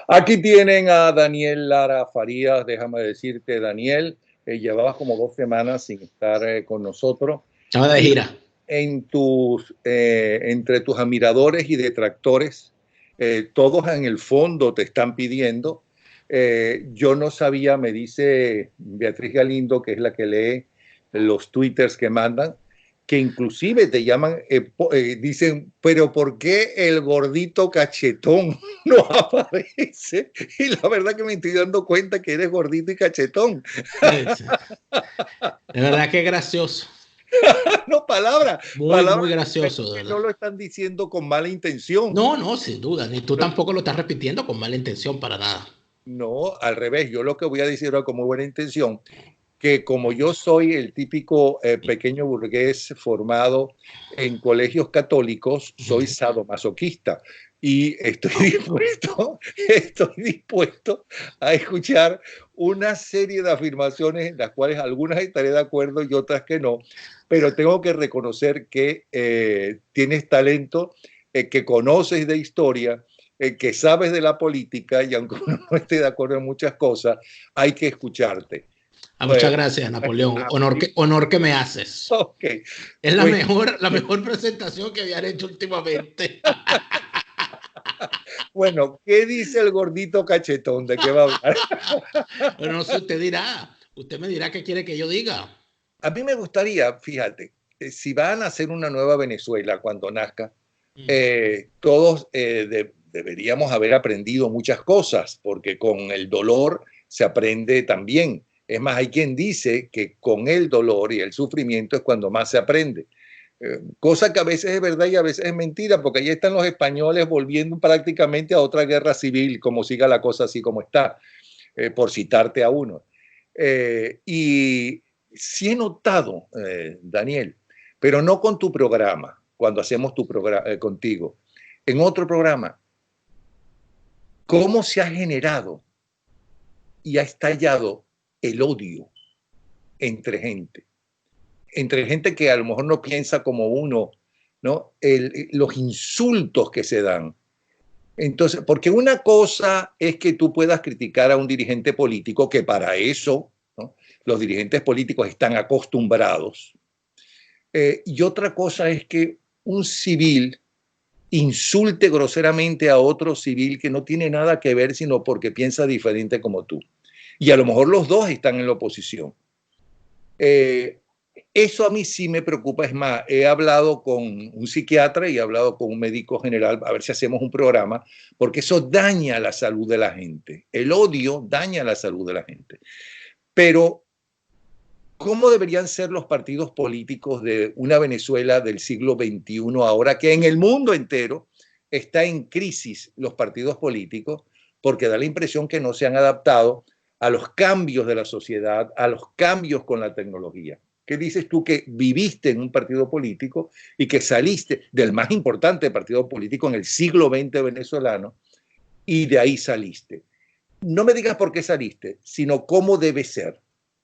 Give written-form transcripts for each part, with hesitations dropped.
Aquí tienen a Daniel Lara Farías. Déjame decirte, Daniel, llevabas como 2 semanas sin estar con nosotros. Estaba de gira. Entre tus admiradores y detractores, todos en el fondo te están pidiendo. Yo no sabía, me dice Beatriz Galindo, que es la que lee los twitters que mandan, que inclusive te llaman, dicen, pero ¿por qué el gordito cachetón no aparece? Y la verdad que me estoy dando cuenta que eres gordito y cachetón. De verdad que es gracioso. No, palabra. Muy gracioso, de verdad. No lo están diciendo con mala intención. No, sin duda. Ni tú tampoco lo estás repitiendo con mala intención para nada. No, al revés. Yo lo que voy a decir ahora con muy buena intención, que como yo soy el típico pequeño burgués formado en colegios católicos, soy sadomasoquista y estoy dispuesto a escuchar una serie de afirmaciones en las cuales algunas estaré de acuerdo y otras que no, pero tengo que reconocer que tienes talento, que conoces de historia, que sabes de la política, y aunque uno no esté de acuerdo en muchas cosas, hay que escucharte. Muchas gracias, Napoleón. Honor que me haces. Okay. Es la mejor presentación que habían hecho últimamente. Bueno, ¿qué dice el gordito cachetón? ¿De qué va a hablar? Bueno, no sé, usted me dirá qué quiere que yo diga. A mí me gustaría, fíjate, si van a hacer una nueva Venezuela cuando nazca, todos deberíamos haber aprendido muchas cosas, porque con el dolor se aprende también. Es más, hay quien dice que con el dolor y el sufrimiento es cuando más se aprende. Cosa que a veces es verdad y a veces es mentira, porque ahí están los españoles volviendo prácticamente a otra guerra civil, como siga la cosa así como está, por citarte a uno. Y sí he notado, Daniel, pero no con tu programa, cuando hacemos tu programa contigo, en otro programa, cómo se ha generado y ha estallado el odio entre gente que a lo mejor no piensa como uno, ¿no? Los insultos que se dan. Entonces, porque una cosa es que tú puedas criticar a un dirigente político, que para eso, ¿no?, los dirigentes políticos están acostumbrados. Y otra cosa es que un civil insulte groseramente a otro civil que no tiene nada que ver, sino porque piensa diferente como tú. Y a lo mejor los dos están en la oposición. Eso a mí sí me preocupa. Es más, he hablado con un psiquiatra y he hablado con un médico general a ver si hacemos un programa, porque eso daña la salud de la gente. El odio daña la salud de la gente. Pero, ¿cómo deberían ser los partidos políticos de una Venezuela del siglo XXI ahora que en el mundo entero está en crisis los partidos políticos? Porque da la impresión que no se han adaptado a los cambios de la sociedad, a los cambios con la tecnología. ¿Qué dices tú, que viviste en un partido político y que saliste del más importante partido político en el siglo XX venezolano y de ahí saliste? No me digas por qué saliste, sino cómo debe ser.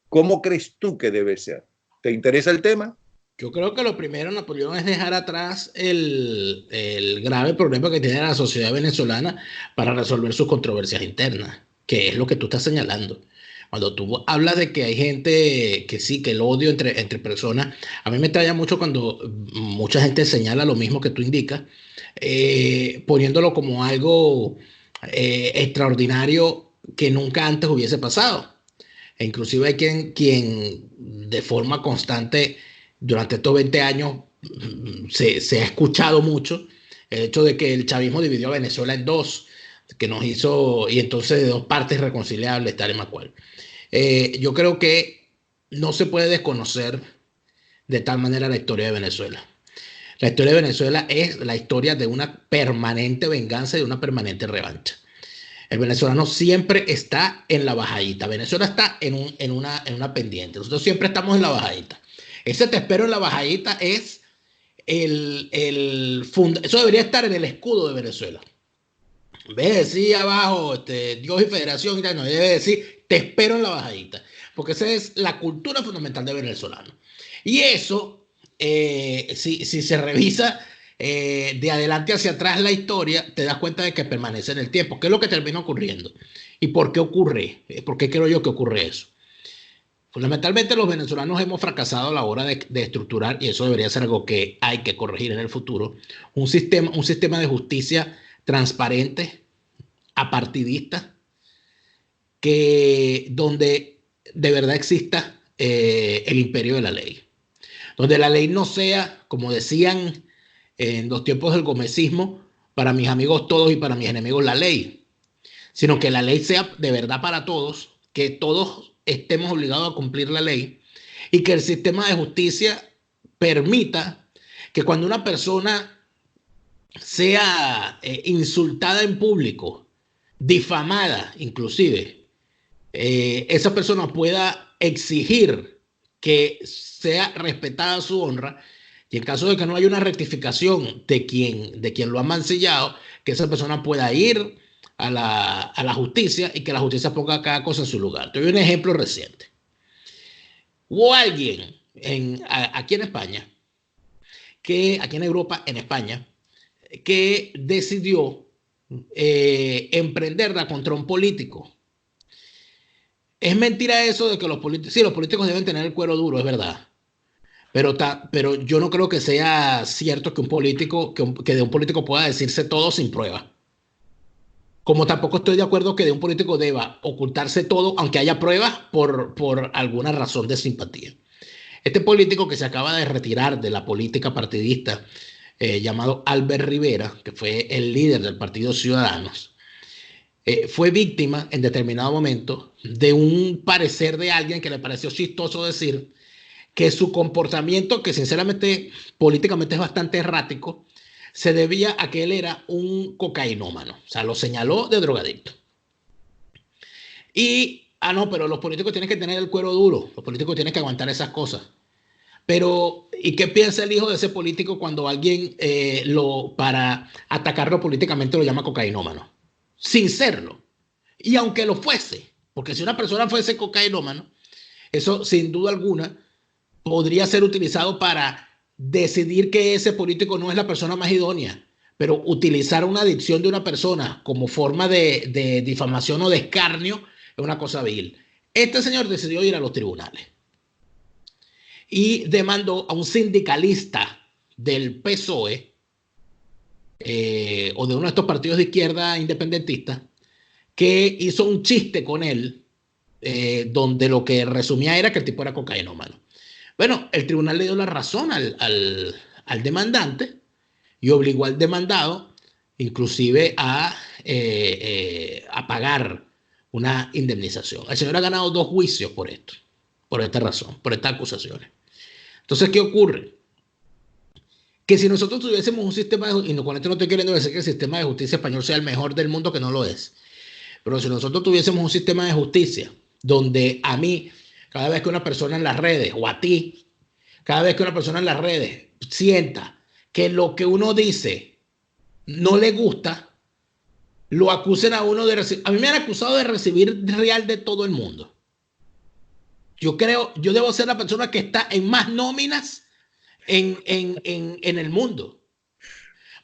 ¿Cómo crees tú que debe ser? ¿Te interesa el tema? Yo creo que lo primero, Napoleón, es dejar atrás el grave problema que tiene la sociedad venezolana para resolver sus controversias internas, que es lo que tú estás señalando. Cuando tú hablas de que hay gente que sí, que el odio entre personas, a mí me extraña mucho cuando mucha gente señala lo mismo que tú indicas, poniéndolo como algo extraordinario que nunca antes hubiese pasado. E inclusive hay quien de forma constante durante estos 20 años se ha escuchado mucho el hecho de que el chavismo dividió a Venezuela en dos, que nos hizo, y entonces de dos partes reconciliables, tal y más cual. Yo creo que no se puede desconocer de tal manera la historia de Venezuela. La historia de Venezuela es la historia de una permanente venganza y de una permanente revancha. El venezolano siempre está en la bajadita. Venezuela está en una pendiente. Nosotros siempre estamos en la bajadita. Ese te espero en la bajadita es eso debería estar en el escudo de Venezuela. En vez de decir abajo Dios y Federación, no debe decir te espero en la bajadita. Porque esa es la cultura fundamental de venezolano. Y eso, si se revisa de adelante hacia atrás la historia, te das cuenta de que permanece en el tiempo. ¿Qué es lo que termina ocurriendo? ¿Y por qué ocurre? ¿Por qué creo yo que ocurre eso? Fundamentalmente los venezolanos hemos fracasado a la hora de estructurar, y eso debería ser algo que hay que corregir en el futuro, un sistema de justicia transparente, apartidista, donde de verdad exista el imperio de la ley. Donde la ley no sea, como decían en los tiempos del gomecismo, para mis amigos todos y para mis enemigos la ley, sino que la ley sea de verdad para todos, que todos estemos obligados a cumplir la ley y que el sistema de justicia permita que cuando una persona sea insultada en público, difamada inclusive, esa persona pueda exigir que sea respetada su honra, y en caso de que no haya una rectificación de quien lo ha mancillado, que esa persona pueda ir a la justicia y que la justicia ponga cada cosa en su lugar. Te doy un ejemplo reciente. Hubo alguien aquí en España, aquí en Europa, en España, que decidió emprenderla contra un político. Es mentira eso de que los políticos deben tener el cuero duro, es verdad. Pero yo no creo que sea cierto que de un político pueda decirse todo sin prueba. Como tampoco estoy de acuerdo que de un político deba ocultarse todo, aunque haya pruebas por alguna razón de simpatía. Este político que se acaba de retirar de la política partidista, llamado Albert Rivera, que fue el líder del Partido Ciudadanos, fue víctima en determinado momento de un parecer de alguien que le pareció chistoso decir que su comportamiento, que sinceramente políticamente es bastante errático, se debía a que él era un cocainómano. O sea, lo señaló de drogadicto. Pero los políticos tienen que tener el cuero duro. Los políticos tienen que aguantar esas cosas. Pero, ¿y qué piensa el hijo de ese político cuando alguien para atacarlo políticamente lo llama cocainómano? Sin serlo. Y aunque lo fuese, porque si una persona fuese cocainómano, eso sin duda alguna podría ser utilizado para decidir que ese político no es la persona más idónea, pero utilizar una adicción de una persona como forma de difamación o de escarnio es una cosa vil. Este señor decidió ir a los tribunales y demandó a un sindicalista del PSOE o de uno de estos partidos de izquierda independentistas que hizo un chiste con él donde lo que resumía era que el tipo era cocainómano. Bueno, el tribunal le dio la razón al demandante y obligó al demandado inclusive a pagar una indemnización. El señor ha ganado 2 juicios por esto, por esta razón, por estas acusaciones. Entonces, ¿qué ocurre? Que si nosotros tuviésemos un sistema y con esto no estoy queriendo decir que el sistema de justicia español sea el mejor del mundo, que no lo es, pero si nosotros tuviésemos un sistema de justicia donde a mí, cada vez que una persona en las redes, o a ti, cada vez que una persona en las redes sienta que lo que uno dice no le gusta, lo acusen a uno de recibir. A mí me han acusado de recibir real de todo el mundo. Yo debo ser la persona que está en más nóminas en el mundo.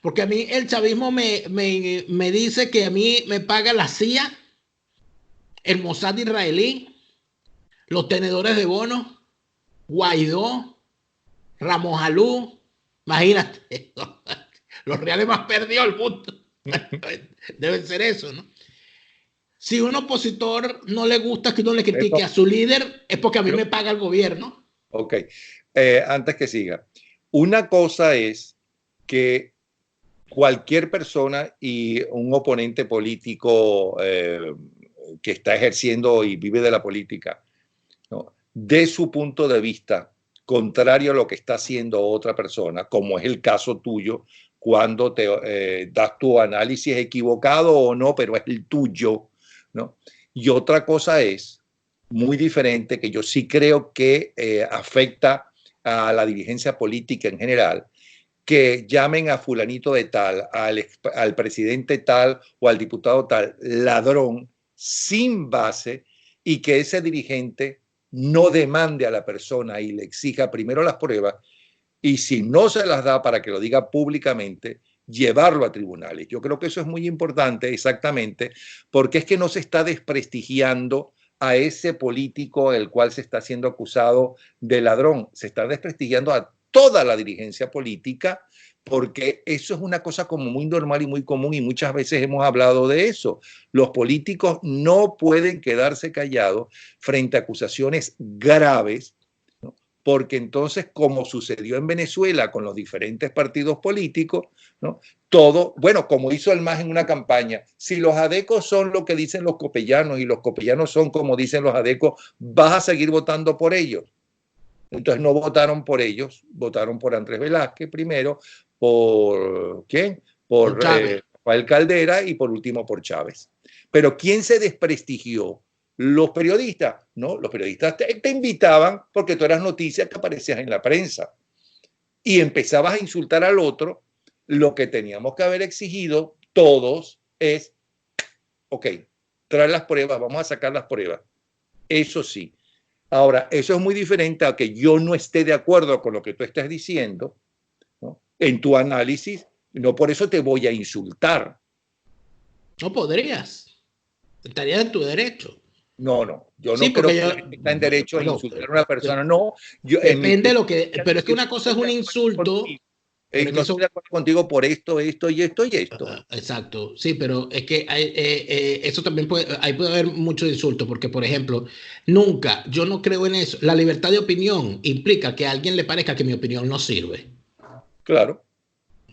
Porque a mí el chavismo me dice que a mí me paga la CIA, el Mossad israelí, los tenedores de bonos, Guaidó, Ramos Alú, imagínate, los reales más perdidos del mundo. Deben ser eso, ¿no? Si un opositor no le gusta que uno le critique a su líder, es porque a mí me paga el gobierno. Ok, antes que siga, una cosa es que cualquier persona y un oponente político que está ejerciendo y vive de la política, ¿no?, de su punto de vista contrario a lo que está haciendo otra persona, como es el caso tuyo, cuando te das tu análisis equivocado o no, pero es el tuyo, ¿no? Y otra cosa es muy diferente, que yo sí creo que afecta a la dirigencia política en general, que llamen a fulanito de tal, al presidente tal o al diputado tal ladrón sin base, y que ese dirigente no demande a la persona y le exija primero las pruebas y si no se las da para que lo diga públicamente, llevarlo a tribunales. Yo creo que eso es muy importante, exactamente, porque es que no se está desprestigiando a ese político el cual se está siendo acusado de ladrón, se está desprestigiando a toda la dirigencia política, porque eso es una cosa como muy normal y muy común, y muchas veces hemos hablado de eso. Los políticos no pueden quedarse callados frente a acusaciones graves, ¿no? Porque entonces, como sucedió en Venezuela con los diferentes partidos políticos, ¿no? Todo, bueno, como hizo el MAS en una campaña, si los adecos son lo que dicen los copellanos y los copellanos son como dicen los adecos, vas a seguir votando por ellos. Entonces no votaron por ellos, votaron por Andrés Velázquez primero, por ¿quién? Por Rafael Caldera y por último por Chávez. Pero ¿quién se desprestigió? Los periodistas, ¿no? Los periodistas te invitaban porque tú eras noticia que aparecías en la prensa y empezabas a insultar al otro. Lo que teníamos que haber exigido todos es, ok, traer las pruebas, vamos a sacar las pruebas. Eso sí. Ahora, eso es muy diferente a que yo no esté de acuerdo con lo que tú estás diciendo, ¿no? En tu análisis, no por eso te voy a insultar. No podrías. Estarías en tu derecho. No, yo no creo que la gente está en derecho a insultar a una persona. No, depende de lo que... Pero es que una cosa es un insulto... no estoy de acuerdo contigo por esto y esto. Exacto, sí, pero es que eso también puede haber mucho insulto, porque, por ejemplo, yo no creo en eso. La libertad de opinión implica que a alguien le parezca que mi opinión no sirve. Claro.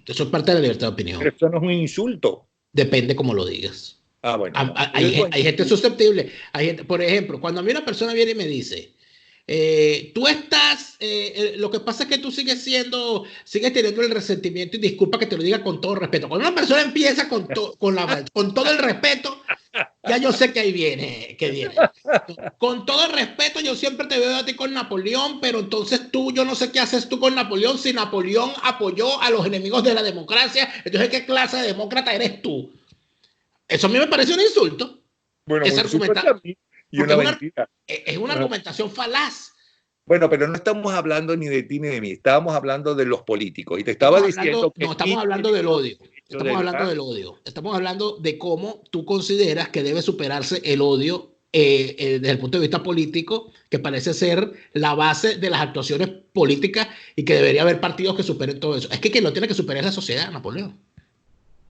Eso es parte de la libertad de opinión. Pero eso no es un insulto. Depende cómo lo digas. Bueno. Hay gente susceptible. Por ejemplo, cuando a mí una persona viene y me dice, tú estás, lo que pasa es que tú sigues teniendo el resentimiento, y disculpa que te lo diga con todo respeto. Cuando una persona empieza con todo el respeto, ya yo sé que ahí viene, Con todo el respeto, yo siempre te veo a ti con Napoleón, pero entonces yo no sé qué haces tú con Napoleón si Napoleón apoyó a los enemigos de la democracia. Entonces, ¿qué clase de demócrata eres tú? Eso a mí me parece un insulto. Bueno, es una argumentación falaz. Bueno, pero no estamos hablando ni de ti ni de mí, estábamos hablando de los políticos. Y te estaba diciendo que... No, estamos hablando del odio. Estamos hablando de cómo tú consideras que debe superarse el odio desde el punto de vista político, que parece ser la base de las actuaciones políticas, y que debería haber partidos que superen todo eso. Es que quien lo tiene que superar es la sociedad, Napoleón.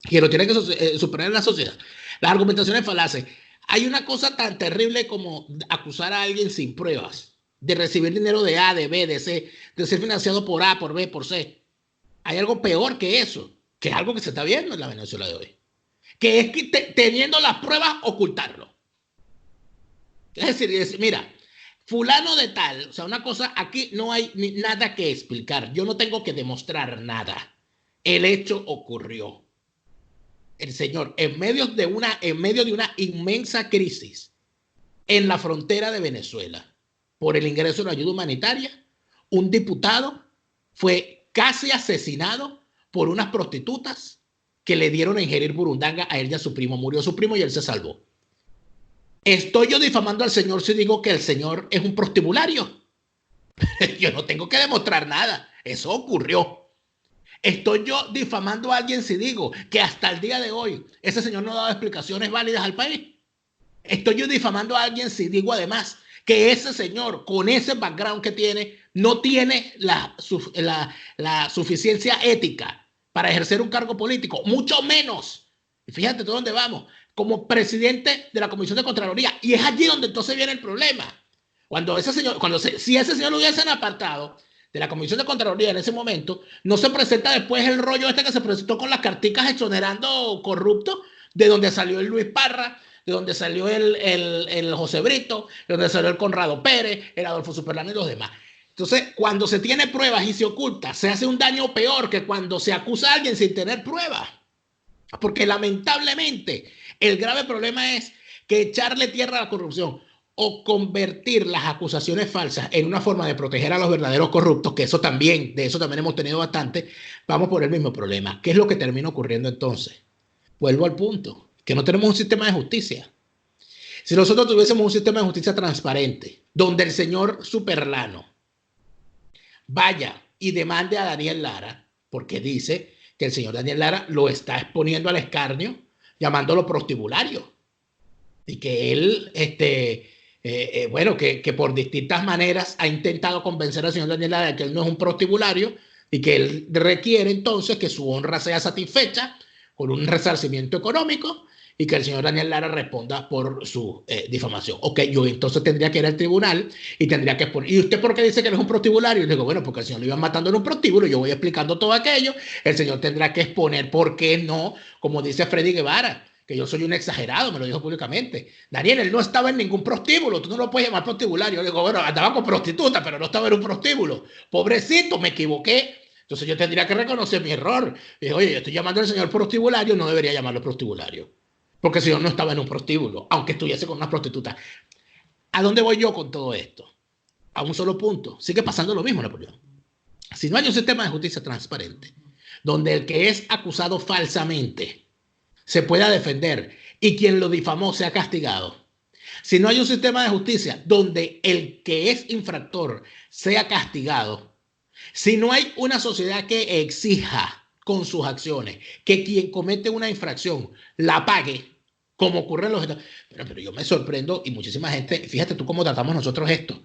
Quien lo tiene que superar es la sociedad. Las argumentaciones falaces. Hay una cosa tan terrible como acusar a alguien sin pruebas, de recibir dinero de A, de B, de C, de ser financiado por A, por B, por C. Hay algo peor que eso, que es algo que se está viendo en la Venezuela de hoy, que es que teniendo las pruebas, ocultarlo. Es decir, mira, fulano de tal, o sea, una cosa, aquí no hay nada que explicar. Yo no tengo que demostrar nada. El hecho ocurrió. El señor, en medio de una inmensa crisis en la frontera de Venezuela, por el ingreso de la ayuda humanitaria, un diputado fue casi asesinado por unas prostitutas que le dieron a ingerir burundanga a él y a su primo. Murió su primo y él se salvó. ¿Estoy yo difamando al señor si digo que el señor es un prostibulario? Yo no tengo que demostrar nada. Eso ocurrió. ¿Estoy yo difamando a alguien si digo que hasta el día de hoy ese señor no ha dado explicaciones válidas al país? ¿Estoy yo difamando a alguien si digo además que ese señor, con ese background que tiene, no tiene la suficiencia ética para ejercer un cargo político? Mucho menos, y fíjate de dónde vamos, como presidente de la Comisión de Contraloría. Y es allí donde entonces viene el problema. Si ese señor lo hubiesen apartado de la Comisión de Contraloría en ese momento, no se presenta después el rollo que se presentó con las carticas exonerando corruptos, de donde salió el Luis Parra, de donde salió el José Brito, de donde salió el Conrado Pérez, el Adolfo Superlano y los demás. Entonces, cuando se tiene pruebas y se oculta, se hace un daño peor que cuando se acusa a alguien sin tener pruebas. Porque lamentablemente el grave problema es que echarle tierra a la corrupción o convertir las acusaciones falsas en una forma de proteger a los verdaderos corruptos, que de eso también hemos tenido bastante, vamos por el mismo problema. ¿Qué es lo que termina ocurriendo entonces? Vuelvo al punto, que no tenemos un sistema de justicia. Si nosotros tuviésemos un sistema de justicia transparente, donde el señor Superlano vaya y demande a Daniel Lara, porque dice que el señor Daniel Lara lo está exponiendo al escarnio, llamándolo prostibulario. Y que él, bueno, que por distintas maneras ha intentado convencer al señor Daniel Lara de que él no es un prostibulario y que él requiere entonces que su honra sea satisfecha con un resarcimiento económico y que el señor Daniel Lara responda por su difamación. Ok, yo entonces tendría que ir al tribunal y tendría que exponer. ¿Y usted por qué dice que él es un prostibulario? Y le digo, bueno, porque el señor lo iban matando en un prostíbulo, yo voy explicando todo aquello, el señor tendrá que exponer por qué no, como dice Freddy Guevara, que yo soy un exagerado, me lo dijo públicamente. Daniel, él no estaba en ningún prostíbulo, tú no lo puedes llamar prostibulario. Yo le digo, bueno, andaba con prostituta, pero no estaba en un prostíbulo. Pobrecito, me equivoqué. Entonces yo tendría que reconocer mi error. Y dije, oye, yo estoy llamando al señor prostibulario, no debería llamarlo prostibulario. Porque el señor no estaba en un prostíbulo, aunque estuviese con una prostituta. ¿A dónde voy yo con todo esto? A un solo punto. Sigue pasando lo mismo, Napoleón. Si no hay un sistema de justicia transparente, donde el que es acusado falsamente se pueda defender y quien lo difamó sea castigado. Si no hay un sistema de justicia donde el que es infractor sea castigado, si no hay una sociedad que exija con sus acciones que quien comete una infracción la pague, como ocurre en los Estados Unidos. Pero yo me sorprendo y muchísima gente, fíjate tú cómo tratamos nosotros esto.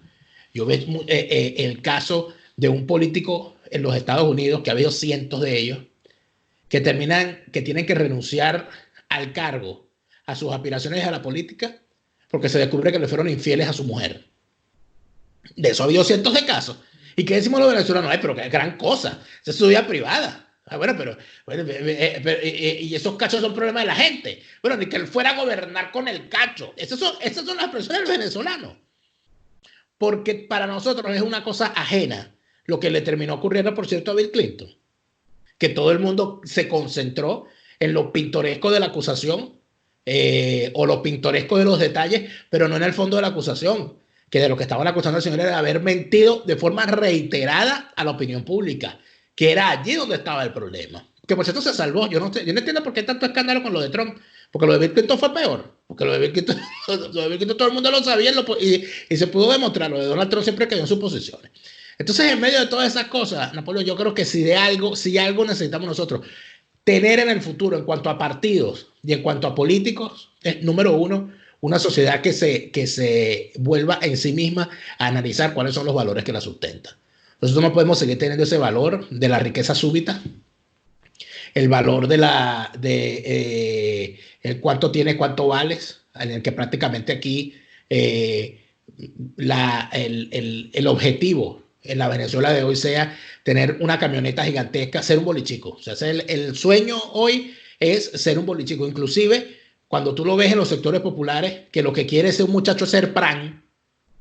Yo veo el caso de un político en los Estados Unidos, que ha habido cientos de ellos, que tienen que renunciar al cargo, a sus aspiraciones a la política, porque se descubre que le fueron infieles a su mujer. De eso ha habido cientos de casos. ¿Y qué decimos los venezolanos? Ay, pero qué gran cosa, esa es su vida privada. Bueno, y esos cachos son problemas de la gente. Bueno, ni que él fuera a gobernar con el cacho. Esas son las expresiones del venezolano. Porque para nosotros es una cosa ajena lo que le terminó ocurriendo, por cierto, a Bill Clinton. Que todo el mundo se concentró en lo pintoresco de la acusación o lo pintoresco de los detalles, pero no en el fondo de la acusación, que de lo que estaban acusando al señor era de haber mentido de forma reiterada a la opinión pública, que era allí donde estaba el problema. Que por cierto se salvó. Yo no entiendo por qué tanto escándalo con lo de Trump, porque lo de Bill Clinton fue peor, porque lo de Bill Clinton, todo el mundo lo sabía y se pudo demostrar. Lo de Donald Trump siempre quedó en sus posiciones. Entonces, en medio de todas esas cosas, Napoleón, yo creo que si algo necesitamos nosotros tener en el futuro en cuanto a partidos y en cuanto a políticos, es, número uno, una sociedad que se vuelva en sí misma a analizar cuáles son los valores que la sustentan. Nosotros no podemos seguir teniendo ese valor de la riqueza súbita, el valor de el cuánto tienes, cuánto vales, en el que prácticamente aquí el objetivo en la Venezuela de hoy sea tener una camioneta gigantesca, ser un bolichico. O sea, el sueño hoy es ser un bolichico. Inclusive, cuando tú lo ves en los sectores populares, que lo que quiere ese muchacho es ser PRAN,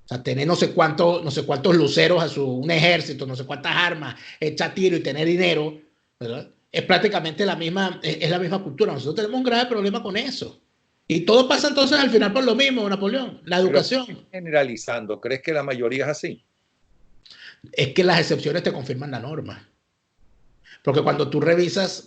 o sea, tener no sé cuántos luceros un ejército, no sé cuántas armas, echar tiro y tener dinero, ¿verdad? Es prácticamente la misma cultura. Nosotros tenemos un grave problema con eso. Y todo pasa entonces al final por lo mismo, Napoleón, la educación. Pero, generalizando, ¿crees que la mayoría es así? Es que las excepciones te confirman la norma. Porque cuando tú revisas,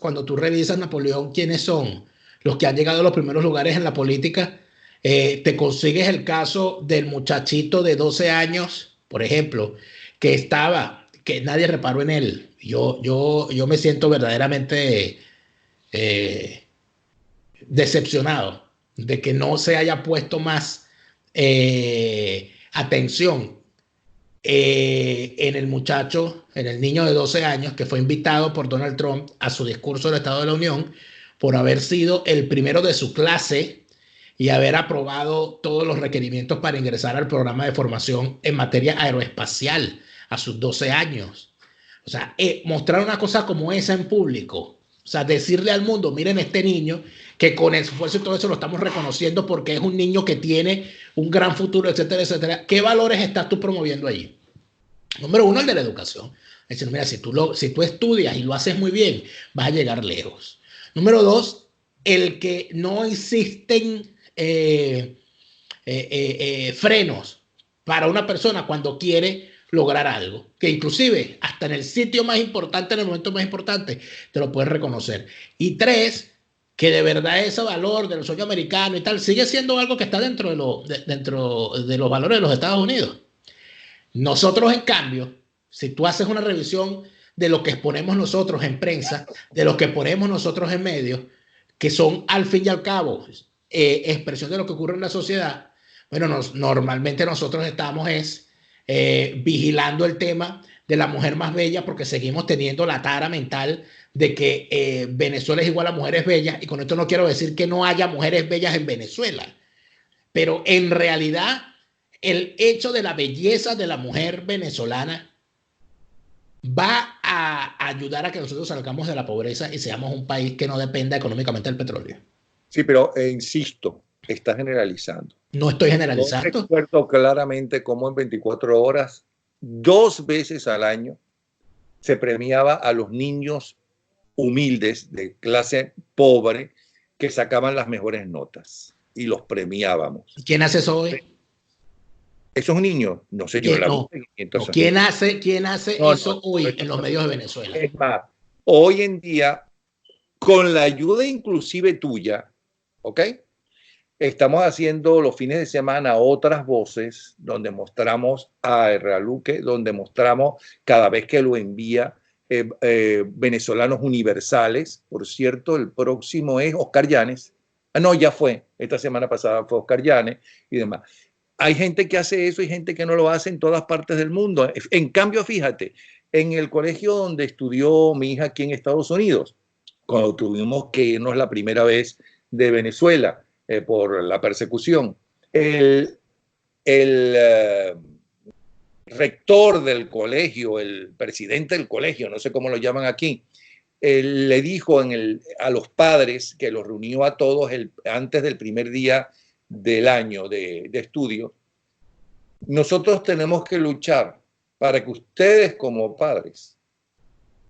Napoleón, quiénes son los que han llegado a los primeros lugares en la política, te consigues el caso del muchachito de 12 años, por ejemplo, que nadie reparó en él. Yo me siento verdaderamente decepcionado de que no se haya puesto más atención en el muchacho, en el niño de 12 años que fue invitado por Donald Trump a su discurso del Estado de la Unión por haber sido el primero de su clase y haber aprobado todos los requerimientos para ingresar al programa de formación en materia aeroespacial a sus 12 años. O sea, mostrar una cosa como esa en público, o sea, decirle al mundo, miren este niño, que con esfuerzo y todo eso lo estamos reconociendo porque es un niño que tiene un gran futuro, etcétera, etcétera. ¿Qué valores estás tú promoviendo allí? Número uno, el de la educación. Es decir, mira, si tú estudias y lo haces muy bien, vas a llegar lejos. Número dos, el que no existen frenos para una persona cuando quiere lograr algo, que inclusive hasta en el sitio más importante, en el momento más importante, te lo puedes reconocer. Y tres, que de verdad ese valor del sueño americano y tal sigue siendo algo que está dentro de los valores de los Estados Unidos. Nosotros, en cambio, si tú haces una revisión de lo que exponemos nosotros en prensa, de lo que ponemos nosotros en medios, que son al fin y al cabo expresión de lo que ocurre en la sociedad. Bueno, normalmente nosotros estamos vigilando el tema de la mujer más bella porque seguimos teniendo la tara mental de que Venezuela es igual a mujeres bellas, y con esto no quiero decir que no haya mujeres bellas en Venezuela, pero en realidad el hecho de la belleza de la mujer venezolana va a ayudar a que nosotros salgamos de la pobreza y seamos un país que no dependa económicamente del petróleo. Sí, pero insisto, está generalizando. No estoy generalizando. No recuerdo claramente cómo en 24 horas, 2 veces al año, se premiaba a los niños humildes de clase pobre que sacaban las mejores notas y los premiábamos. ¿Quién hace eso hoy? Esos niños, no sé yo. ¿Quién hace eso hoy en los medios de Venezuela? Es más, hoy en día, con la ayuda inclusive tuya, ¿ok? Estamos haciendo los fines de semana otras voces donde mostramos a Erraluque, donde mostramos cada vez que lo envía venezolanos universales. Por cierto, el próximo es Oscar Llanes. No, ya fue. Esta semana pasada fue Oscar Llanes y demás. Hay gente que hace eso y gente que no lo hace en todas partes del mundo. En cambio, fíjate, en el colegio donde estudió mi hija aquí en Estados Unidos, cuando tuvimos que irnos la primera vez de Venezuela, por la persecución. El rector del colegio, el presidente del colegio, no sé cómo lo llaman aquí, le dijo a los padres, que los reunió a todos antes del primer día del año de estudio: nosotros tenemos que luchar para que ustedes como padres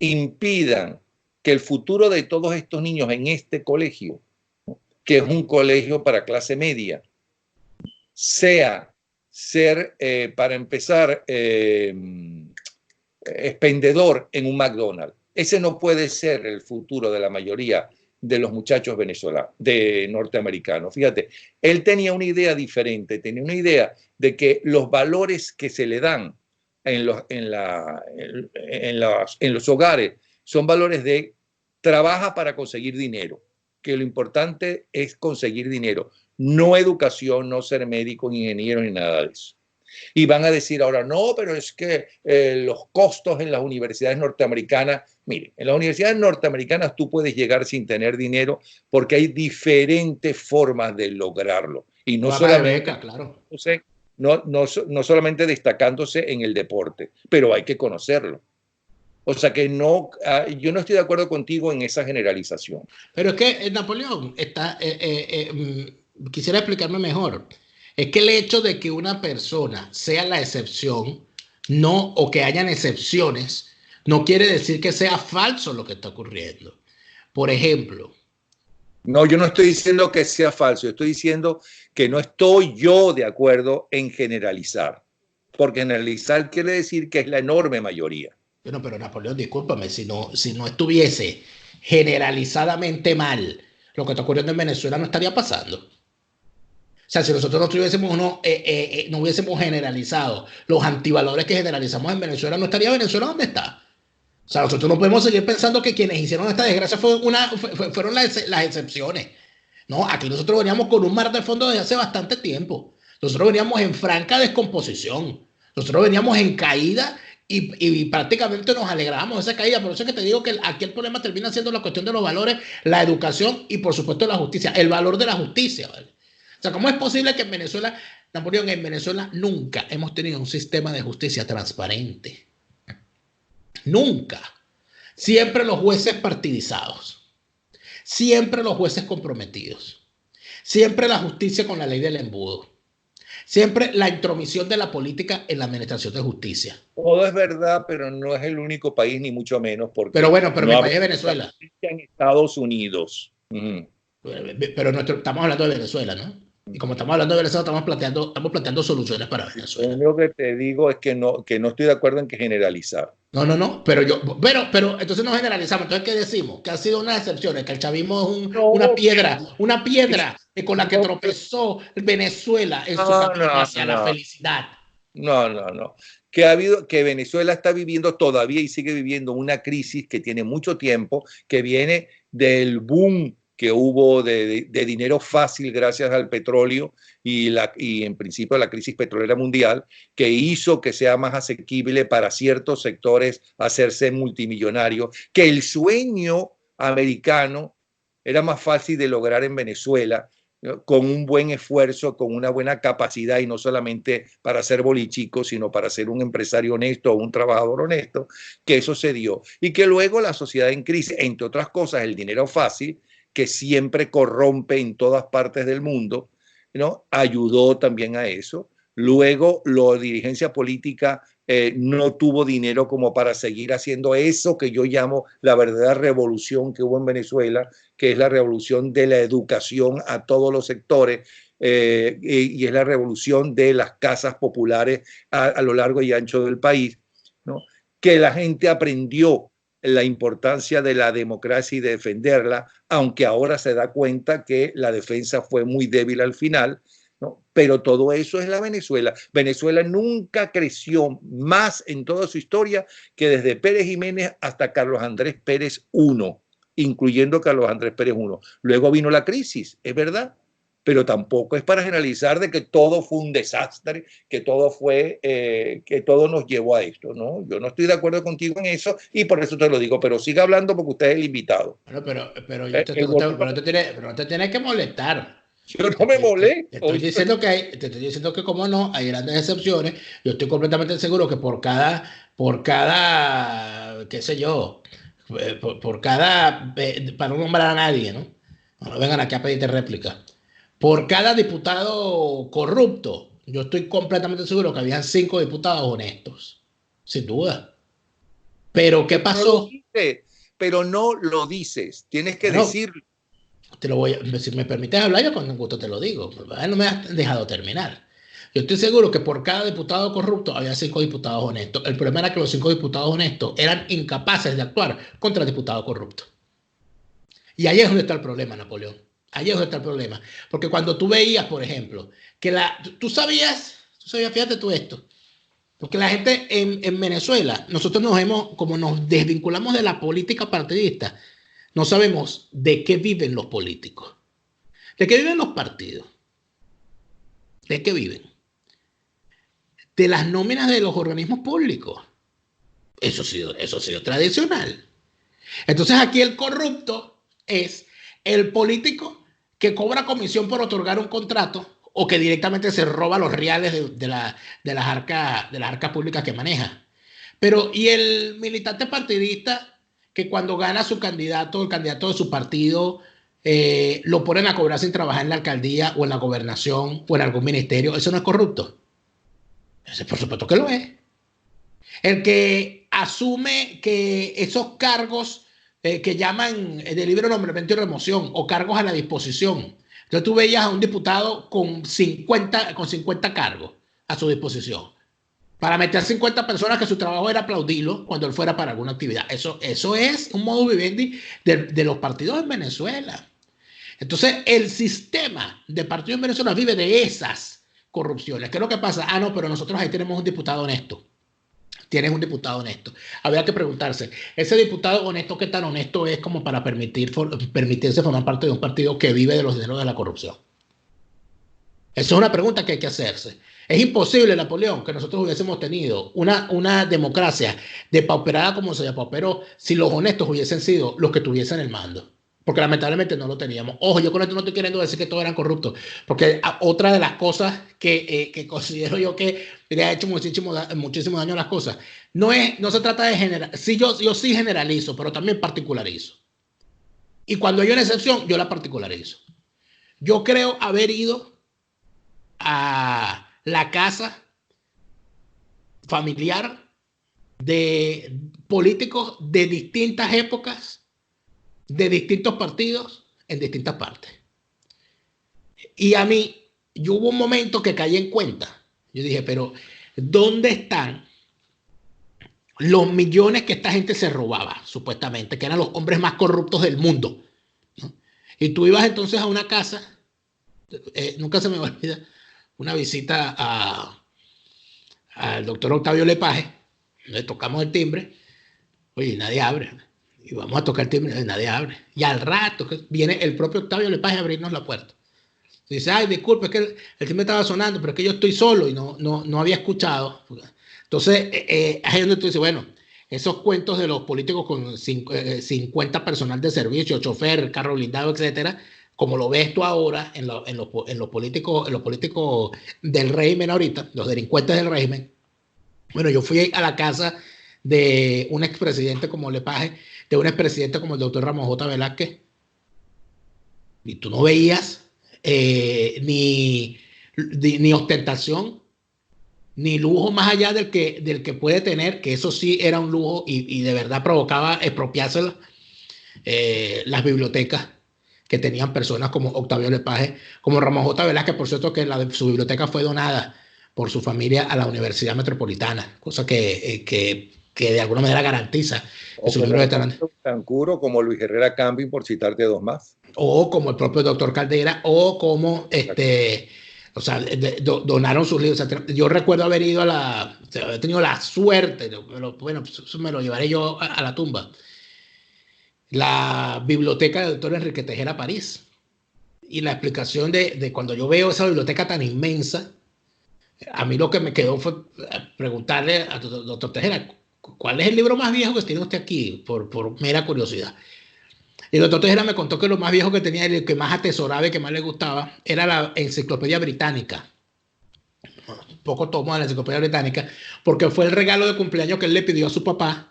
impidan que el futuro de todos estos niños en este colegio, que es un colegio para clase media, sea ser, para empezar, expendedor en un McDonald's. Ese no puede ser el futuro de la mayoría de los muchachos venezolanos, de norteamericanos. Fíjate, él tenía una idea diferente, tenía una idea de que los valores que se le dan en los hogares son valores de trabaja para conseguir dinero, que lo importante es conseguir dinero, no educación, no ser médico, ni ingeniero, ni nada de eso. Y van a decir ahora, no, pero es que los costos en las universidades norteamericanas, mire, en las universidades norteamericanas tú puedes llegar sin tener dinero porque hay diferentes formas de lograrlo. Y no solamente, beca, claro. no solamente destacándose en el deporte, pero hay que conocerlo. O sea que no, yo no estoy de acuerdo contigo en esa generalización. Pero es que Napoleón quisiera explicarme mejor. Es que el hecho de que una persona sea la excepción, o que hayan excepciones, no quiere decir que sea falso lo que está ocurriendo. Por ejemplo. No, yo no estoy diciendo que sea falso. Yo estoy diciendo que no estoy yo de acuerdo en generalizar. Porque generalizar quiere decir que es la enorme mayoría. Bueno, pero Napoleón, discúlpame, si no estuviese generalizadamente mal lo que está ocurriendo en Venezuela, no estaría pasando. O sea, si nosotros no hubiésemos generalizado los antivalores que generalizamos en Venezuela, no estaría Venezuela donde está. O sea, nosotros no podemos seguir pensando que quienes hicieron esta desgracia fueron las excepciones. No, aquí nosotros veníamos con un mar de fondo desde hace bastante tiempo. Nosotros veníamos en franca descomposición. Nosotros veníamos en caída y prácticamente nos alegramos de esa caída. Por eso es que te digo que aquí el problema termina siendo la cuestión de los valores, la educación y, por supuesto, la justicia. El valor de la justicia, ¿vale? O sea, ¿cómo es posible que en Venezuela, Napoleón, en Venezuela nunca hemos tenido un sistema de justicia transparente? Nunca. Siempre los jueces partidizados. Siempre los jueces comprometidos. Siempre la justicia con la ley del embudo. Siempre la intromisión de la política en la administración de justicia. Todo es verdad, pero no es el único país, ni mucho menos. Porque pero bueno, pero mi país es Venezuela. En Estados Unidos. Pero estamos hablando de Venezuela, ¿no? Y como estamos hablando de Venezuela, estamos planteando soluciones para Venezuela. Lo único que te digo es que no estoy de acuerdo en que generalizar. No, pero entonces no generalizamos. Entonces, ¿qué decimos? Que ha sido una excepción, que el chavismo es una piedra con la que tropezó Venezuela en su camino hacia la felicidad. No. que Venezuela está viviendo todavía y sigue viviendo una crisis que tiene mucho tiempo, que viene del boom que hubo de dinero fácil gracias al petróleo y en principio la crisis petrolera mundial, que hizo que sea más asequible para ciertos sectores hacerse multimillonarios, que el sueño americano era más fácil de lograr en Venezuela, con un buen esfuerzo, con una buena capacidad y no solamente para ser bolichico, sino para ser un empresario honesto o un trabajador honesto, que eso se dio. Y que luego la sociedad en crisis, entre otras cosas, el dinero fácil, que siempre corrompe en todas partes del mundo, ¿no? Ayudó también a eso. Luego, la dirigencia política no tuvo dinero como para seguir haciendo eso que yo llamo la verdadera revolución que hubo en Venezuela, que es la revolución de la educación a todos los sectores, y es la revolución de las casas populares a lo largo y ancho del país, ¿no? Que la gente aprendió la importancia de la democracia y de defenderla, aunque ahora se da cuenta que la defensa fue muy débil al final, ¿no? Pero todo eso es la Venezuela. Venezuela nunca creció más en toda su historia que desde Pérez Jiménez hasta Carlos Andrés Pérez I, incluyendo Carlos Andrés Pérez I. Luego vino la crisis, es verdad, pero tampoco es para generalizar de que todo fue un desastre, que todo nos llevó a esto, ¿no? Yo no estoy de acuerdo contigo en eso y por eso te lo digo, pero siga hablando porque usted es el invitado. Bueno, pero no te tienes que molestar. Yo no me molesto. Te estoy diciendo te estoy diciendo que como no, hay grandes excepciones. Yo estoy completamente seguro que por cada, qué sé yo, por cada, para no nombrar a nadie, ¿no? No vengan aquí a pedirte réplica. Por cada diputado corrupto, yo estoy completamente seguro que habían 5 diputados honestos, sin duda. Pero ¿qué pasó? Pero no lo dices, tienes que decirlo. Te lo voy a, si me permites hablar, yo con gusto te lo digo. No me has dejado terminar. Yo estoy seguro que por cada diputado corrupto había 5 diputados honestos. El problema era que los 5 diputados honestos eran incapaces de actuar contra el diputado corrupto. Y ahí es donde está el problema, Napoleón. Ahí es donde está el problema. Porque cuando tú veías, por ejemplo, que tú sabías, fíjate tú esto, porque la gente en Venezuela, nosotros como nos desvinculamos de la política partidista, no sabemos de qué viven los políticos, de qué viven los partidos, de qué viven, de las nóminas de los organismos públicos. Eso ha sido tradicional. Entonces aquí el corrupto es el político que cobra comisión por otorgar un contrato o que directamente se roba los reales de las arcas públicas que maneja. Pero, y el militante partidista que cuando gana su candidato, el candidato de su partido, lo ponen a cobrar sin trabajar en la alcaldía o en la gobernación o en algún ministerio, ¿eso no es corrupto? Ese, por supuesto que lo es. El que asume que esos cargos que llaman de libre nombramiento y remoción o cargos a la disposición. Entonces tú veías a un diputado con 50 cargos a su disposición para meter 50 personas que su trabajo era aplaudirlo cuando él fuera para alguna actividad. Eso es un modus vivendi de los partidos en Venezuela. Entonces el sistema de partidos en Venezuela vive de esas corrupciones. ¿Qué es lo que pasa? Ah, no, pero nosotros ahí tenemos un diputado honesto. Tienes un diputado honesto. Habría que preguntarse, ¿ese diputado honesto qué tan honesto es como para permitirse formar parte de un partido que vive de los dineros de la corrupción? Esa es una pregunta que hay que hacerse. Es imposible, Napoleón, que nosotros hubiésemos tenido una democracia depauperada como se depauperó si los honestos hubiesen sido los que tuviesen el mando. Porque lamentablemente no lo teníamos. Ojo, yo con esto no estoy queriendo decir que todos eran corruptos, porque otra de las cosas que considero yo que le ha hecho muchísimo daño a las cosas, no se trata de generalizar. Sí, yo sí generalizo, pero también particularizo. Y cuando hay una excepción, yo la particularizo. Yo creo haber ido a la casa familiar de políticos de distintas épocas, de distintos partidos, en distintas partes. Y a mí, yo hubo un momento que caí en cuenta. Yo dije, pero ¿dónde están los millones que esta gente se robaba, supuestamente, que eran los hombres más corruptos del mundo? ¿No? Y tú ibas entonces a una casa, nunca se me olvida, una visita al doctor Octavio Lepage, le tocamos el timbre, oye, nadie abre. Y vamos a tocar el timbre, nadie abre. Y al rato viene el propio Octavio Lepage a abrirnos la puerta. Dice, ay, disculpe, es que el timbre estaba sonando, pero es que yo estoy solo y no había escuchado. Entonces, ahí es donde tú dices, bueno, esos cuentos de los políticos con 50 personal de servicio, chofer, carro blindado, etcétera, como lo ves tú ahora en los políticos del régimen ahorita, los delincuentes del régimen. Bueno, yo fui a la casa de un expresidente como Lepage, de un expresidente como el doctor Ramón J. Velázquez, y tú no veías ni ostentación, ni lujo más allá del que puede tener, que eso sí era un lujo y de verdad provocaba expropiarse las bibliotecas que tenían personas como Octavio Lepage, como Ramón J. Velázquez, por cierto que su biblioteca fue donada por su familia a la Universidad Metropolitana, cosa que de alguna manera garantiza que sus libros estarán... Tancuro, como Luis Herrera Camping, por citarte dos más. O como el propio doctor Caldera, o como o sea, donaron sus libros. O sea, yo recuerdo haber ido o sea, haber tenido la suerte, bueno, pues eso me lo llevaré yo a la tumba. La biblioteca del doctor Enrique Tejera París. Y la explicación de cuando yo veo esa biblioteca tan inmensa, a mí lo que me quedó fue preguntarle al doctor Tejera, ¿cuál es el libro más viejo que tiene usted aquí? Por mera curiosidad. Y el doctor Tejera me contó que lo más viejo que tenía y el que más atesoraba y que más le gustaba era la Enciclopedia Británica. Poco tomo de la Enciclopedia Británica, porque fue el regalo de cumpleaños que él le pidió a su papá,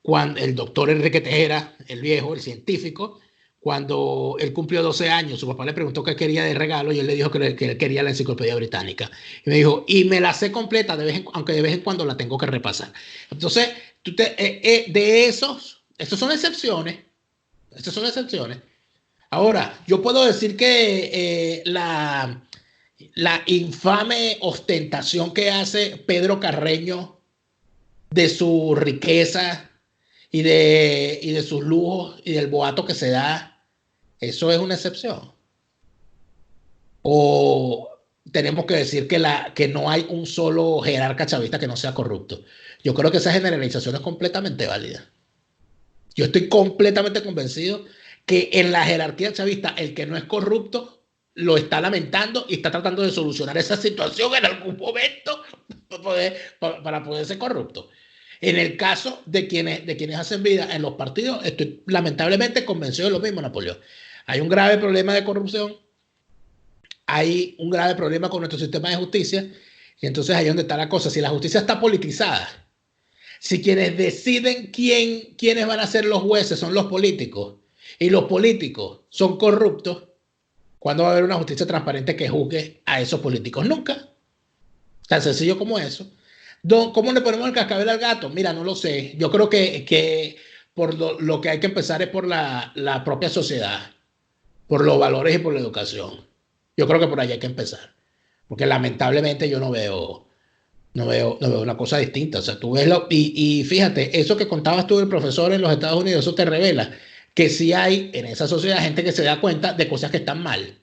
cuando el doctor Enrique Tejera, el viejo, el científico, cuando él cumplió 12 años, su papá le preguntó qué quería de regalo y él le dijo que él quería la Enciclopedia Británica. Y me dijo, y me la sé completa, aunque de vez en cuando la tengo que repasar. Entonces, de esos son excepciones. Estas son excepciones. Ahora, yo puedo decir que la infame ostentación que hace Pedro Carreño de su riqueza y de sus lujos y del boato que se da, eso es una excepción. O tenemos que decir que no hay un solo jerarca chavista que no sea corrupto. Yo creo que esa generalización es completamente válida. Yo estoy completamente convencido que en la jerarquía chavista el que no es corrupto lo está lamentando y está tratando de solucionar esa situación en algún momento para poder ser corrupto. En el caso de quienes hacen vida en los partidos, estoy lamentablemente convencido de lo mismo, Napoleón. Hay un grave problema de corrupción, hay un grave problema con nuestro sistema de justicia, y entonces ahí es donde está la cosa. Si la justicia está politizada, si quienes deciden quiénes van a ser los jueces son los políticos, y los políticos son corruptos, ¿cuándo va a haber una justicia transparente que juzgue a esos políticos? Nunca. Tan sencillo como eso. ¿Cómo le ponemos el cascabel al gato? Mira, no lo sé. Yo creo que por lo que hay que empezar es por la propia sociedad, por los valores y por la educación. Yo creo que por ahí hay que empezar. Porque lamentablemente yo no veo una cosa distinta. O sea, tú ves y fíjate, eso que contabas tú del profesor en los Estados Unidos, eso te revela que sí hay en esa sociedad gente que se da cuenta de cosas que están mal.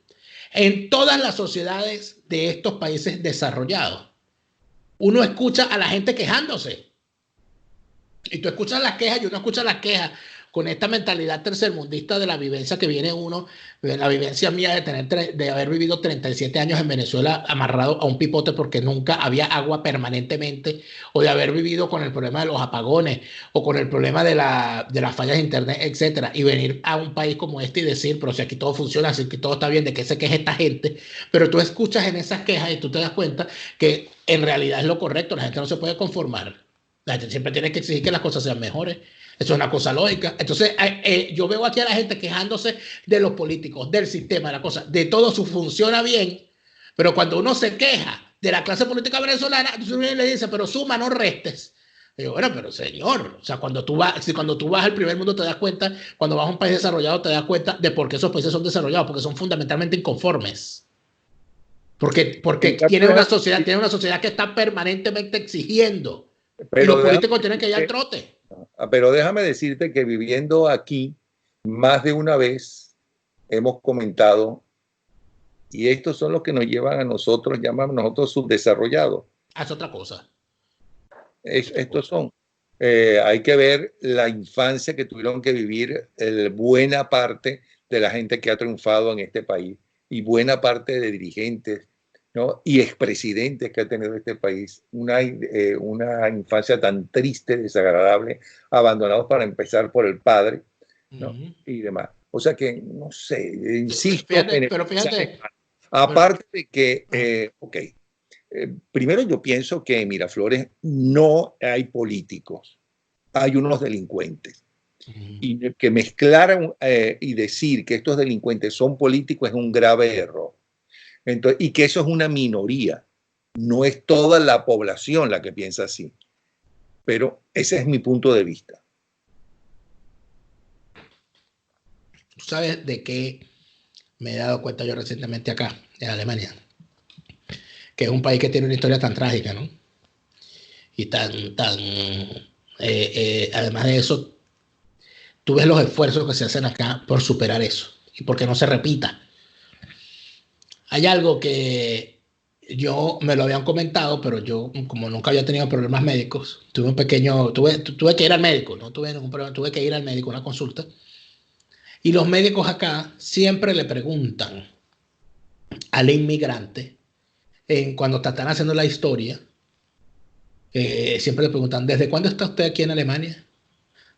En todas las sociedades de estos países desarrollados, uno escucha a la gente quejándose. Y tú escuchas las quejas y uno escucha las quejas con esta mentalidad tercermundista de la vivencia que viene uno, de la vivencia mía de haber vivido 37 años en Venezuela amarrado a un pipote porque nunca había agua permanentemente, o de haber vivido con el problema de los apagones, o con el problema de las fallas de internet, etcétera, y venir a un país como este y decir, pero si aquí todo funciona, si aquí todo está bien, ¿de qué se queja esta gente? Pero tú escuchas en esas quejas y tú te das cuenta que en realidad es lo correcto, la gente no se puede conformar. La gente siempre tiene que exigir que las cosas sean mejores. Eso es una cosa lógica. Entonces, yo veo aquí a la gente quejándose de los políticos, del sistema, de la cosa, de todo su funciona bien, pero cuando uno se queja de la clase política venezolana, uno le dice, pero suma, no restes. Y yo, bueno, pero señor, o sea, cuando tú vas al primer mundo te das cuenta, cuando vas a un país desarrollado te das cuenta de por qué esos países son desarrollados, porque son fundamentalmente inconformes. Porque tienen una sociedad que está permanentemente exigiendo. Pero y los políticos tienen que ir al trote. Pero déjame decirte que viviendo aquí, más de una vez hemos comentado, y estos son los que nos llevan a nosotros, llaman a nosotros subdesarrollados. Es otra cosa. Estos son. Hay que ver la infancia que tuvieron que vivir buena parte de la gente que ha triunfado en este país y buena parte de dirigentes, ¿no? Y expresidentes que ha tenido este país. Una infancia tan triste, desagradable, abandonados para empezar por el padre, ¿no? Y demás. O sea que, no sé, insisto. Pero fíjate. Aparte de que, primero yo pienso que en Miraflores no hay políticos, hay unos delincuentes. Y que mezclar y decir que estos delincuentes son políticos es un grave error. Entonces, y que eso es una minoría, no es toda la población la que piensa así. Pero ese es mi punto de vista. ¿Tú sabes de qué me he dado cuenta yo recientemente acá, en Alemania? Que es un país que tiene una historia tan trágica, ¿no? Y además de eso, tú ves los esfuerzos que se hacen acá por superar eso y porque no se repita. Hay algo que yo me lo habían comentado, pero yo, como nunca había tenido problemas médicos, tuve que ir al médico, no tuve ningún problema, tuve que ir al médico, una consulta. Y los médicos acá siempre le preguntan al inmigrante, cuando te están haciendo la historia, siempre le preguntan, ¿desde cuándo está usted aquí en Alemania?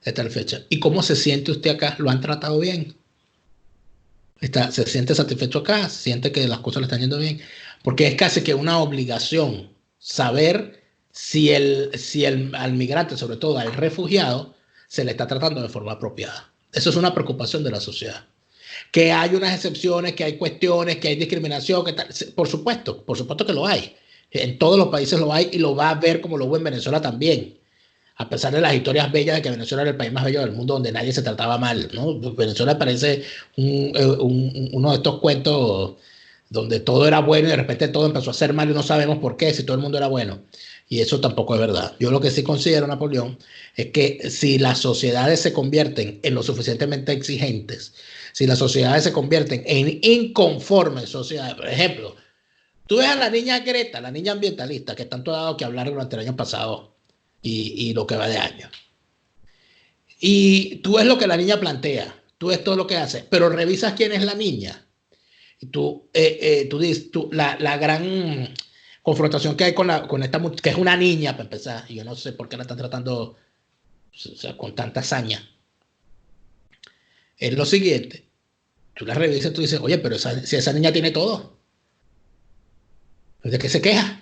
De tal fecha. ¿Y cómo se siente usted acá? ¿Lo han tratado bien? ¿Se siente satisfecho acá? ¿Se siente que las cosas le están yendo bien? Porque es casi que una obligación saber si al migrante, sobre todo al refugiado, se le está tratando de forma apropiada. Eso es una preocupación de la sociedad. Que hay unas excepciones, que hay cuestiones, que hay discriminación, por supuesto que lo hay. En todos los países lo hay y lo va a ver como lo hubo en Venezuela también. A pesar de las historias bellas de que Venezuela era el país más bello del mundo donde nadie se trataba mal, ¿no? Venezuela parece uno de estos cuentos donde todo era bueno y de repente todo empezó a ser mal y no sabemos por qué, si todo el mundo era bueno. Y eso tampoco es verdad. Yo lo que sí considero, Napoleón, es que si las sociedades se convierten en lo suficientemente exigentes, si las sociedades se convierten en inconformes sociedades, por ejemplo, tú ves a la niña Greta, la niña ambientalista, que tanto ha dado que hablar durante el año pasado y lo que va de año. Y tú ves lo que la niña plantea, tú ves todo lo que hace, pero revisas quién es la niña. Y tú dices, la gran confrontación que hay con esta, que es una niña, para empezar, y yo no sé por qué la están tratando, o sea, con tanta hazaña, es lo siguiente. Tú la revisas y tú dices, oye, pero si esa niña tiene todo, ¿de qué se queja?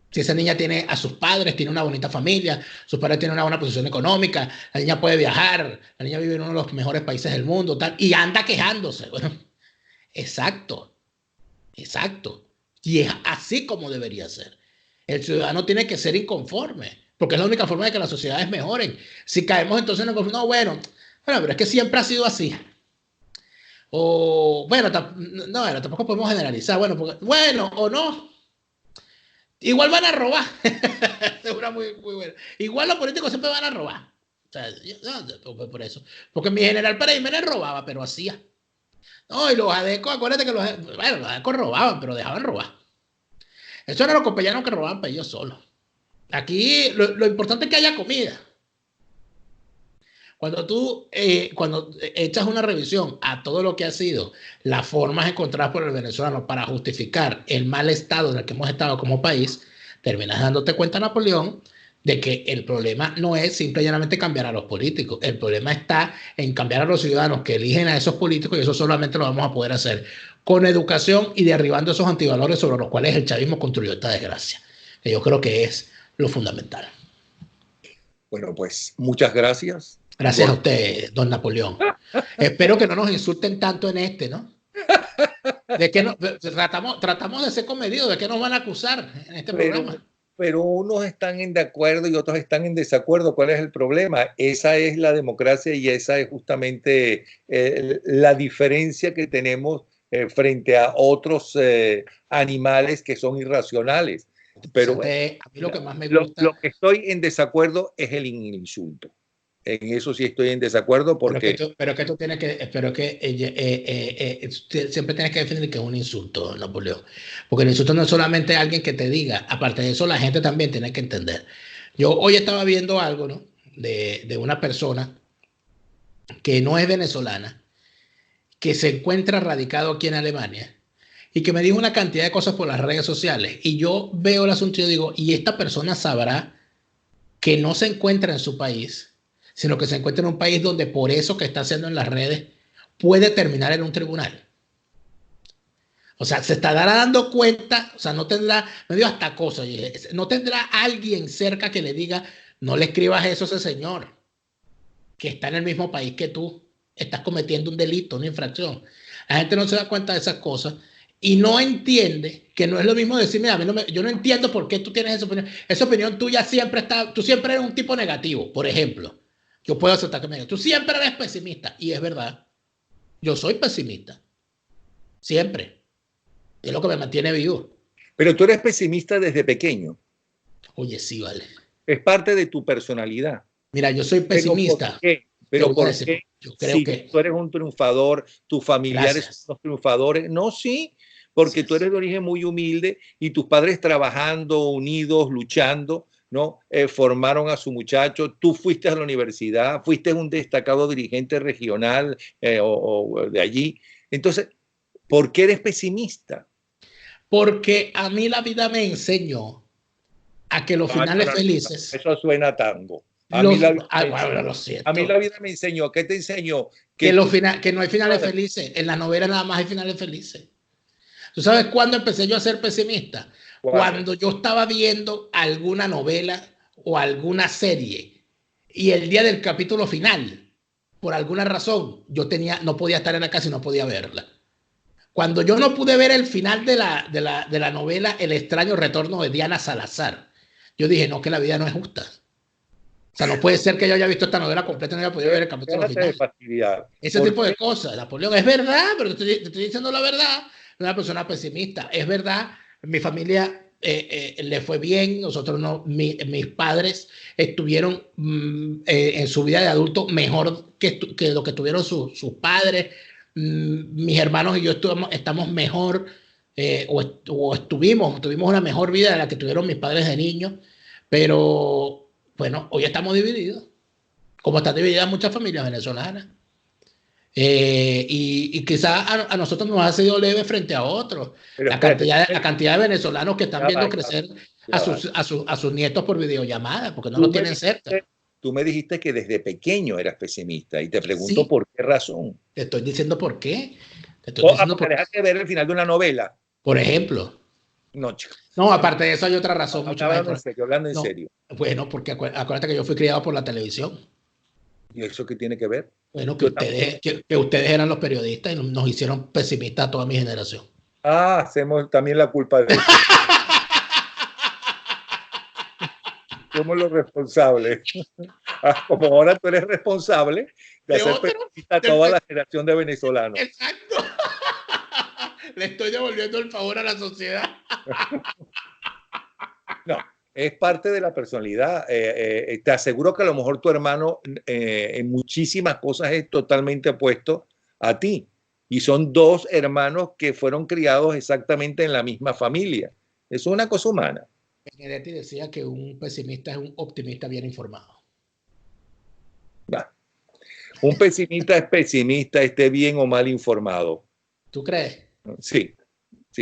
Si esa niña tiene a sus padres, tiene una bonita familia, sus padres tienen una buena posición económica, la niña puede viajar, la niña vive en uno de los mejores países del mundo, tal, y anda quejándose. Bueno, exacto. Y es así como debería ser. El ciudadano tiene que ser inconforme, porque es la única forma de que las sociedades mejoren. Si caemos entonces en el conflicto, no, bueno, pero es que siempre ha sido así. O, bueno, no, tampoco podemos generalizar, bueno, o no. Igual van a robar. Es muy buena. Igual los políticos siempre van a robar. O sea, por eso. Porque mi general Pérez Jiménez robaba, pero hacía. No, y los adecos, acuérdate que los adecos robaban, pero dejaban robar. Eso eran los copellanos que robaban para ellos solos. Aquí lo importante es que haya comida. Cuando tú echas una revisión a todo lo que ha sido las formas encontradas por el venezolano para justificar el mal estado en el que hemos estado como país, terminas dándote cuenta, Napoleón, de que el problema no es simple y llanamente cambiar a los políticos. El problema está en cambiar a los ciudadanos que eligen a esos políticos, y eso solamente lo vamos a poder hacer con educación y derribando esos antivalores sobre los cuales el chavismo construyó esta desgracia, que yo creo que es lo fundamental. Bueno, pues muchas gracias. Gracias a usted, don Napoleón. Espero que no nos insulten tanto en este, ¿no? De que tratamos de ser comedidos, ¿de qué nos van a acusar en este programa? Pero unos están de acuerdo y otros están en desacuerdo. ¿Cuál es el problema? Esa es la democracia y esa es justamente la diferencia que tenemos frente a otros animales que son irracionales. Pero a mí lo que más me gusta... Lo que estoy en desacuerdo es el insulto. En eso sí estoy en desacuerdo porque... Pero que tú tienes que, siempre tienes que definir que es un insulto, Napoleón. Porque el insulto no es solamente alguien que te diga, aparte de eso la gente también tiene que entender. Yo hoy estaba viendo algo, ¿no? De una persona que no es venezolana, que se encuentra radicado aquí en Alemania y que me dijo una cantidad de cosas por las redes sociales. Y yo veo el asunto y yo digo, ¿y esta persona sabrá que no se encuentra en su país, sino que se encuentra en un país donde por eso que está haciendo en las redes puede terminar en un tribunal? O sea, se estará dando cuenta, o sea, no tendrá, me dio hasta cosas, no tendrá alguien cerca que le diga, no le escribas eso a ese señor, que está en el mismo país que tú, estás cometiendo un delito, una infracción. La gente no se da cuenta de esas cosas y no entiende que no es lo mismo decir, mira, yo no entiendo por qué tú tienes esa opinión. Esa opinión tuya siempre está, tú siempre eres un tipo negativo, por ejemplo. Yo puedo aceptar que me digas, tú siempre eres pesimista, y es verdad, yo soy pesimista, siempre. Es lo que me mantiene vivo. Pero tú eres pesimista desde pequeño. Oye, sí, vale. Es parte de tu personalidad. Mira, yo soy pesimista. ¿Pero por qué? Yo creo Si que... tú eres un triunfador, tus familiares Gracias. son los triunfadores. No, sí, porque tú eres de origen muy humilde y tus padres trabajando, unidos, luchando, ¿no? Formaron a su muchacho. Tú fuiste a la universidad, fuiste un destacado dirigente regional o de allí. Entonces, ¿por qué eres pesimista? Porque a mí la vida me enseñó a que los finales felices... Eso suena a tango. A Los, mí la vida bueno, lo siento. A mí la vida me enseñó. ¿Qué te enseñó? Que no hay finales felices. En las novelas nada más hay finales felices. ¿Tú sabes cuándo empecé yo a ser pesimista? Cuando yo estaba viendo alguna novela o alguna serie y el día del capítulo final, por alguna razón, no podía estar en la casa y no podía verla. Cuando yo no pude ver el final de la novela El extraño retorno de Diana Salazar, yo dije, no, que la vida no es justa. O sea, no puede ser que yo haya visto esta novela completa y no haya podido ver el capítulo final. Ese tipo de cosas. Napoleón, es verdad, pero te estoy diciendo la verdad. Una persona pesimista. Es verdad, mi familia le fue bien. Nosotros no, mis padres estuvieron en su vida de adulto mejor que lo que tuvieron sus padres. Mis hermanos y yo estamos mejor tuvimos una mejor vida de la que tuvieron mis padres de niños. Pero bueno, hoy estamos divididos, como están divididas muchas familias venezolanas. Y quizás a nosotros nos ha sido leve frente a otros. La cantidad de venezolanos que están viendo crecer a sus nietos por videollamada, porque no lo tienen cerca. Tú me dijiste que desde pequeño eras pesimista y te pregunto por qué razón. Te estoy diciendo por qué. Porque dejaste de ver el final de una novela. Por ejemplo. No, chico. No, aparte de eso hay otra razón. Hablando en serio. Bueno, porque acuérdate que yo fui criado por la televisión. ¿Y eso qué tiene que ver? Bueno, que ustedes eran los periodistas y nos hicieron pesimistas a toda mi generación. Hacemos también la culpa de eso. Somos los responsables. Como ahora tú eres responsable de hacer pesimista a toda la generación de venezolanos. Exacto. Le estoy devolviendo el favor a la sociedad. No, es parte de la personalidad. Te aseguro que a lo mejor tu hermano en muchísimas cosas es totalmente opuesto a ti. Y son dos hermanos que fueron criados exactamente en la misma familia. Eso es una cosa humana. Benedetti decía que un pesimista es un optimista bien informado. Un pesimista es pesimista, esté bien o mal informado. ¿Tú crees? Sí,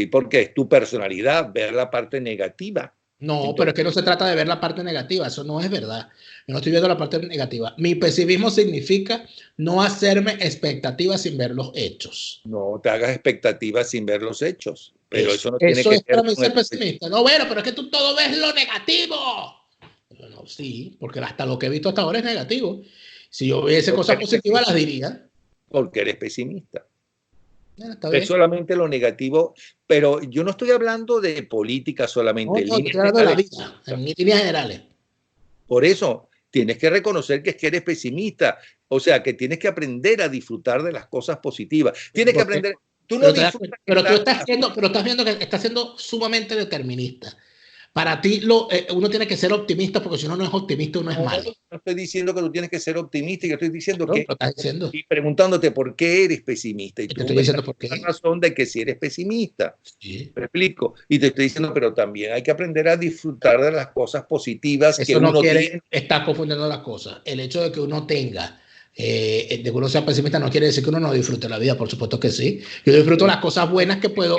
porque es tu personalidad, ver la parte negativa. No, entonces, pero es que no se trata de ver la parte negativa, eso no es verdad. Yo no estoy viendo la parte negativa. Mi pesimismo significa no hacerme expectativas sin ver los hechos. No te hagas expectativas sin ver los hechos. Pero eso no tiene que ver para mí ser pesimista. No, bueno, pero es que tú todo ves lo negativo. Bueno, sí, porque hasta lo que he visto hasta ahora es negativo. Si yo viese cosas positivas, las diría. Porque eres pesimista. Es solamente lo negativo, pero yo no estoy hablando de política solamente. No, estoy hablando de la vida, en líneas generales. Por eso tienes que reconocer que eres pesimista, o sea, que tienes que aprender a disfrutar de las cosas positivas. Tienes que aprender. Tú no pero estás viendo que estás siendo sumamente determinista. Para ti, uno tiene que ser optimista porque si uno no es optimista, uno es malo. No estoy diciendo que tú tienes que ser optimista, yo estoy diciendo Claro, que, lo estás diciendo. y preguntándote por qué eres pesimista. Y Y te tú estoy me diciendo estás por dando qué. la razón de que si eres pesimista. Sí. Me explico. Y te estoy diciendo, pero también hay que aprender a disfrutar de las cosas positivas que Eso no uno quiere, tiene. está confundiendo las cosas. El hecho de que uno tenga, de que uno sea pesimista no quiere decir que uno no disfrute la vida, por supuesto que sí. Yo disfruto las cosas buenas que puedo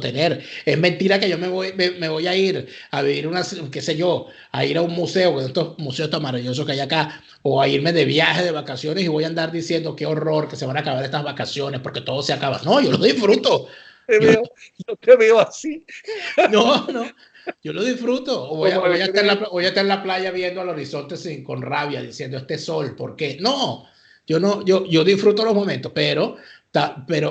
tener. Es mentira que yo me voy a ir a vivir qué sé yo, a ir a un museo, estos museos tan maravillosos que hay acá, o a irme de viaje, de vacaciones y voy a andar diciendo qué horror, que se van a acabar estas vacaciones porque todo se acaba. No, yo lo disfruto. Te Yo, veo, yo te veo así. no, no. Yo lo disfruto. Como Voy a estar voy a estar en la playa viendo al horizonte con rabia, diciendo este sol, ¿por qué? No, yo no, yo disfruto los momentos, pero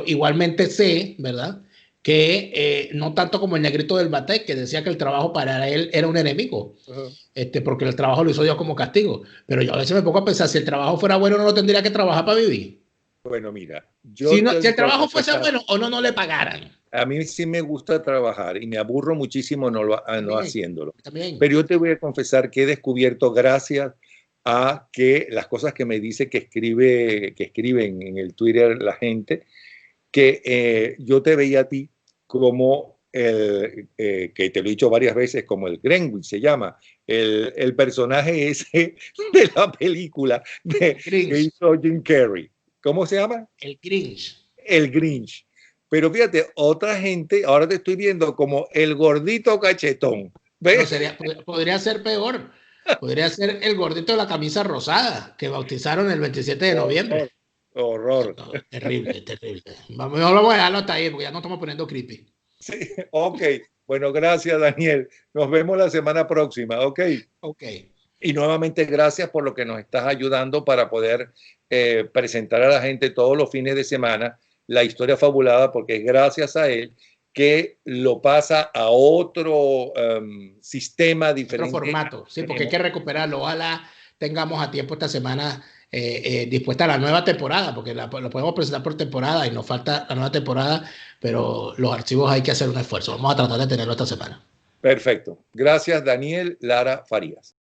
igualmente sé, ¿verdad? Que no tanto como el negrito del Batey, que decía que el trabajo para él era un enemigo, porque el trabajo lo hizo Dios como castigo. Pero yo a veces me pongo a pensar, si el trabajo fuera bueno, no lo tendría que trabajar para vivir. Bueno, mira, Si, yo no, si tengo el que trabajo fuese confesar, bueno o no, no le pagaran. a mí sí me gusta trabajar y me aburro muchísimo no También, haciéndolo. también. Pero yo te voy a confesar que he descubierto gracias a que las cosas que me dice que escriben en el Twitter la gente, que yo te veía a ti como que te lo he dicho varias veces, como el Greenwich se llama, el personaje ese de la película que Grinch, hizo Jim Carrey. ¿Cómo se llama? el Grinch. El Grinch. Pero fíjate, otra gente, ahora te estoy viendo como el gordito cachetón. No, ¿Ves? podría ser peor. Podría ser el gordito de la camisa rosada que bautizaron el 27 de Horror, noviembre. horror. No, terrible, terrible. Vamos a dejarlo hasta ahí porque ya no estamos poniendo creepy. Sí, ok. Bueno, gracias, Daniel. Nos vemos la semana próxima, ok. Ok. Y nuevamente gracias por lo que nos estás ayudando para poder presentar a la gente todos los fines de semana la historia fabulada, porque es gracias a él que lo pasa a otro sistema Otro diferente. formato, sí, porque hay que recuperarlo. Ojalá tengamos a tiempo esta semana dispuesta a la nueva temporada, porque lo podemos presentar por temporada y nos falta la nueva temporada, pero los archivos hay que hacer un esfuerzo. Vamos a tratar de tenerlo esta semana. Perfecto. Gracias, Daniel Lara Farías.